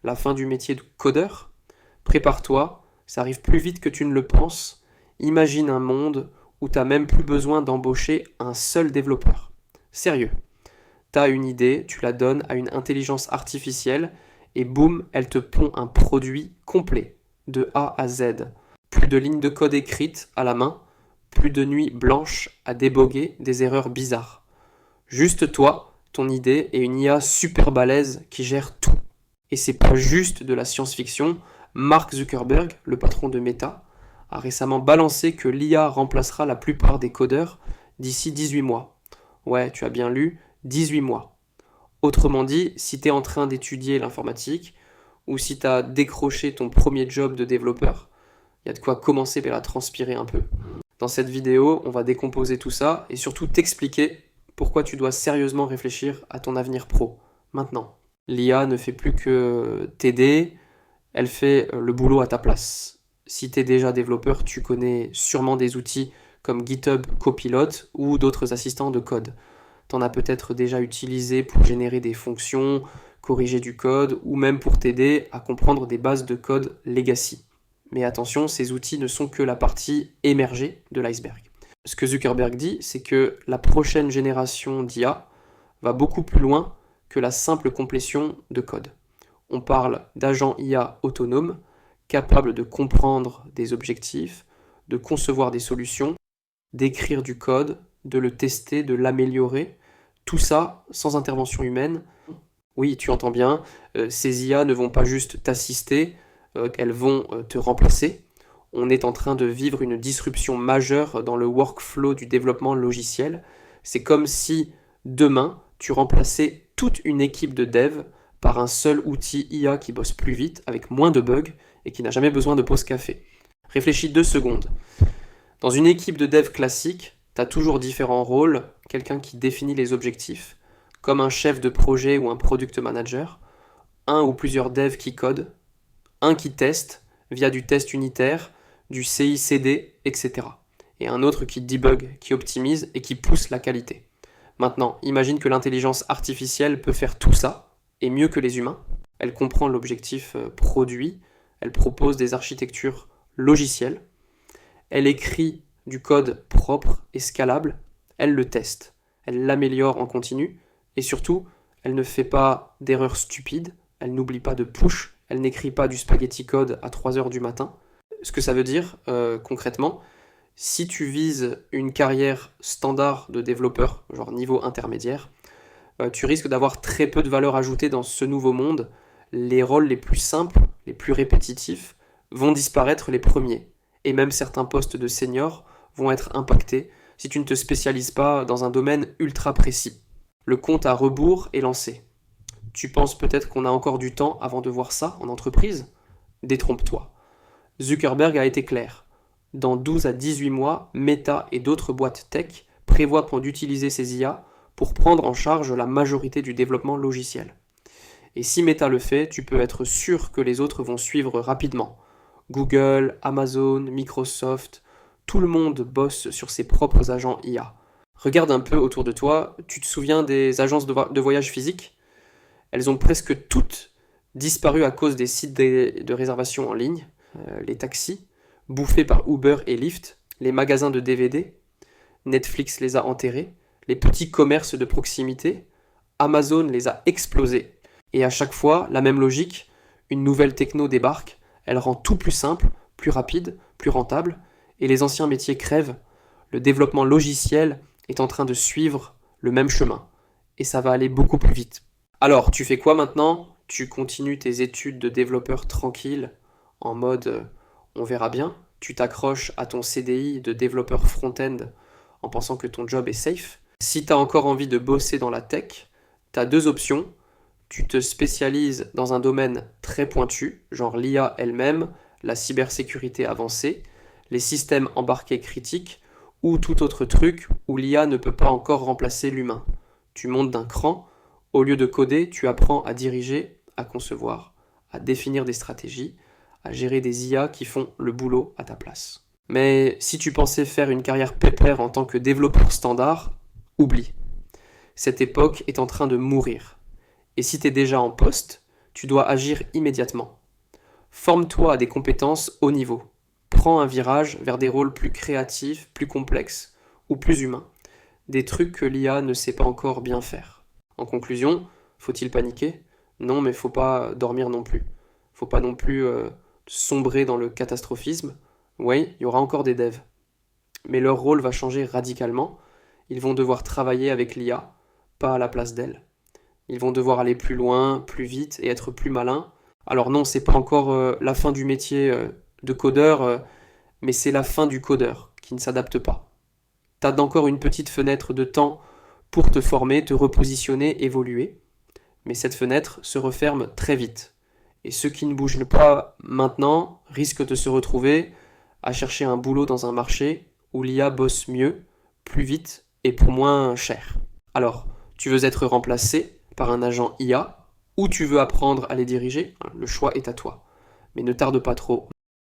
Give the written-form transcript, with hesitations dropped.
la fin du métier de codeur? Prépare-toi, ça arrive plus vite que tu ne le penses. Imagine un monde où tu n'as même plus besoin d'embaucher un seul développeur. Sérieux. Tu as une idée, tu la donnes à une intelligence artificielle et boum, elle te pond un produit complet, de A à Z. Plus de lignes de code écrites à la main, plus de nuits blanches à déboguer des erreurs bizarres. Juste toi, ton idée et une IA super balèze qui gère tout. Et c'est pas juste de la science-fiction. Mark Zuckerberg, le patron de Meta, a récemment balancé que l'IA remplacera la plupart des codeurs d'ici 18 mois. Ouais, tu as bien lu, 18 mois. Autrement dit, si tu es en train d'étudier l'informatique ou si tu as décroché ton premier job de développeur, il y a de quoi commencer à transpirer un peu. Dans cette vidéo, on va décomposer tout ça et surtout t'expliquer pourquoi tu dois sérieusement réfléchir à ton avenir pro, maintenant. L'IA ne fait plus que t'aider, elle fait le boulot à ta place. Si tu es déjà développeur, tu connais sûrement des outils comme GitHub Copilot ou d'autres assistants de code. Tu en as peut-être déjà utilisé pour générer des fonctions, corriger du code ou même pour t'aider à comprendre des bases de code legacy. Mais attention, ces outils ne sont que la partie émergée de l'iceberg. Ce que Zuckerberg dit, c'est que la prochaine génération d'IA va beaucoup plus loin que la simple complétion de code. On parle d'agents IA autonomes, capables de comprendre des objectifs, de concevoir des solutions, d'écrire du code, de le tester, de l'améliorer, tout ça sans intervention humaine. Oui, tu entends bien, ces IA ne vont pas juste t'assister, elles vont te remplacer. On est en train de vivre une disruption majeure dans le workflow du développement logiciel. C'est comme si demain, tu remplaçais toute une équipe de dev par un seul outil IA qui bosse plus vite, avec moins de bugs et qui n'a jamais besoin de pause café. Réfléchis 2 secondes. Dans une équipe de dev classique, tu as toujours différents rôles, quelqu'un qui définit les objectifs, comme un chef de projet ou un product manager, un ou plusieurs devs qui codent, un qui teste via du test unitaire, du CI/CD, etc. Et un autre qui debug, qui optimise et qui pousse la qualité. Maintenant, imagine que l'intelligence artificielle peut faire tout ça, et mieux que les humains. Elle comprend l'objectif produit, elle propose des architectures logicielles, elle écrit du code propre et scalable, elle le teste, elle l'améliore en continu, et surtout, elle ne fait pas d'erreurs stupides, elle n'oublie pas de push, elle n'écrit pas du spaghetti code à 3h du matin. Ce que ça veut dire concrètement, si tu vises une carrière standard de développeur, genre niveau intermédiaire, tu risques d'avoir très peu de valeur ajoutée dans ce nouveau monde. Les rôles les plus simples, les plus répétitifs, vont disparaître les premiers. Et même certains postes de senior vont être impactés si tu ne te spécialises pas dans un domaine ultra précis. Le compte à rebours est lancé. Tu penses peut-être qu'on a encore du temps avant de voir ça en entreprise? Détrompe-toi. Zuckerberg a été clair. Dans 12 à 18 mois, Meta et d'autres boîtes tech prévoient d'utiliser ces IA pour prendre en charge la majorité du développement logiciel. Et si Meta le fait, tu peux être sûr que les autres vont suivre rapidement. Google, Amazon, Microsoft, tout le monde bosse sur ses propres agents IA. Regarde un peu autour de toi, tu te souviens des agences de voyage physiques? Elles ont presque toutes disparu à cause des sites de réservation en ligne, les taxis, bouffés par Uber et Lyft, les magasins de DVD, Netflix les a enterrés, les petits commerces de proximité, Amazon les a explosés. Et à chaque fois, la même logique, une nouvelle techno débarque, elle rend tout plus simple, plus rapide, plus rentable, et les anciens métiers crèvent. Le développement logiciel est en train de suivre le même chemin, et ça va aller beaucoup plus vite. Alors, tu fais quoi maintenant? Tu continues tes études de développeur tranquille, en mode on verra bien. Tu t'accroches à ton CDI de développeur front-end en pensant que ton job est safe. Si tu as encore envie de bosser dans la tech, tu as 2 options. Tu te spécialises dans un domaine très pointu, genre l'IA elle-même, la cybersécurité avancée, les systèmes embarqués critiques ou tout autre truc où l'IA ne peut pas encore remplacer l'humain. Tu montes d'un cran, au lieu de coder, tu apprends à diriger, à concevoir, à définir des stratégies, à gérer des IA qui font le boulot à ta place. Mais si tu pensais faire une carrière pépère en tant que développeur standard, oublie. Cette époque est en train de mourir. Et si tu es déjà en poste, tu dois agir immédiatement. Forme-toi à des compétences haut niveau. Prends un virage vers des rôles plus créatifs, plus complexes ou plus humains. Des trucs que l'IA ne sait pas encore bien faire. En conclusion, faut-il paniquer? Non, mais faut pas dormir non plus. Faut pas non plus sombrer dans le catastrophisme. Oui, il y aura encore des devs. Mais leur rôle va changer radicalement. Ils vont devoir travailler avec l'IA, pas à la place d'elle. Ils vont devoir aller plus loin, plus vite et être plus malins. Alors non, c'est pas encore la fin du métier de codeur, mais c'est la fin du codeur qui ne s'adapte pas. T'as encore une petite fenêtre de temps pour te former, te repositionner, évoluer. Mais cette fenêtre se referme très vite. Et ceux qui ne bougent pas maintenant risquent de se retrouver à chercher un boulot dans un marché où l'IA bosse mieux, plus vite et pour moins cher. Alors, tu veux être remplacé par un agent IA ou tu veux apprendre à les diriger? Le choix est à toi. Mais ne tarde pas trop.